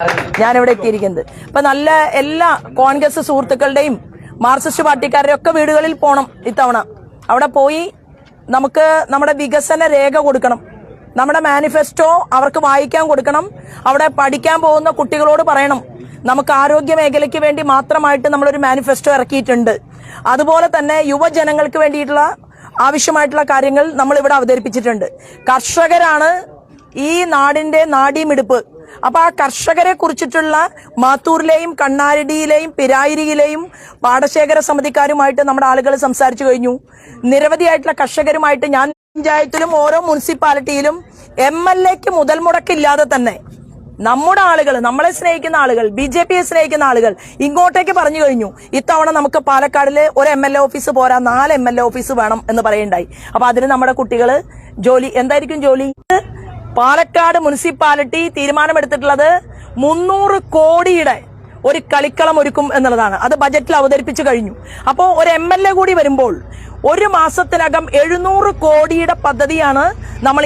ഞാനിവിടെ എത്തിയിരിക്കുന്നത്. ഇപ്പൊ നല്ല എല്ലാ കോൺഗ്രസ് സുഹൃത്തുക്കളുടെയും മാർക്സിസ്റ്റ് പാർട്ടിക്കാരുടെയും ഒക്കെ വീടുകളിൽ പോകണം ഇത്തവണ. അവിടെ പോയി നമുക്ക് നമ്മുടെ വികസന രേഖ കൊടുക്കണം, നമ്മുടെ മാനിഫെസ്റ്റോ അവർക്ക് വായിക്കാൻ കൊടുക്കണം. അവിടെ പഠിക്കാൻ പോകുന്ന കുട്ടികളോട് പറയണം നമുക്ക് ആരോഗ്യ മേഖലയ്ക്ക് വേണ്ടി മാത്രമായിട്ട് നമ്മളൊരു മാനിഫെസ്റ്റോ ഇറക്കിയിട്ടുണ്ട്. അതുപോലെ തന്നെ യുവജനങ്ങൾക്ക് വേണ്ടിയിട്ടുള്ള ആവശ്യമായിട്ടുള്ള കാര്യങ്ങൾ നമ്മൾ ഇവിടെ അവതരിപ്പിച്ചിട്ടുണ്ട്. കർഷകരാണ് ഈ നാടിന്റെ നാഡീമിടിപ്പ്. അപ്പൊ ആ കർഷകരെ കുറിച്ചിട്ടുള്ള മാത്തൂരിലെയും കണ്ണാരടിയിലെയും പിരായിരിയിലെയും പാടശേഖര സമിതിക്കാരുമായിട്ട് നമ്മുടെ ആളുകൾ സംസാരിച്ചു കഴിഞ്ഞു. നിരവധിയായിട്ടുള്ള കർഷകരുമായിട്ട് ഞാൻ പഞ്ചായത്തിലും ഓരോ മുനിസിപ്പാലിറ്റിയിലും MLAക്ക് മുതൽ മുടക്കില്ലാതെ തന്നെ നമ്മുടെ ആളുകൾ, നമ്മളെ സ്നേഹിക്കുന്ന ആളുകൾ, BJPയെ സ്നേഹിക്കുന്ന ആളുകൾ ഇങ്ങോട്ടേക്ക് പറഞ്ഞു കഴിഞ്ഞു ഇത്തവണ നമുക്ക് പാലക്കാടില് ഒരു MLA ഓഫീസ് പോരാ, 4 MLA ഓഫീസ് വേണം എന്ന് പറയുണ്ടായി. അപ്പൊ അതിന് നമ്മുടെ കുട്ടികള് എന്തായിരിക്കും ജോലി? പാലക്കാട് മുനിസിപ്പാലിറ്റി തീരുമാനമെടുത്തിട്ടുള്ളത് 300 കോടിയുടെ ഒരു കളിക്കളം ഒരുക്കും എന്നുള്ളതാണ്. അത് ബജറ്റിൽ അവതരിപ്പിച്ചു കഴിഞ്ഞു. അപ്പോ ഒരു MLA കൂടി വരുമ്പോൾ ഒരു മാസത്തിനകം 700 കോടിയുടെ പദ്ധതിയാണ് നമ്മൾ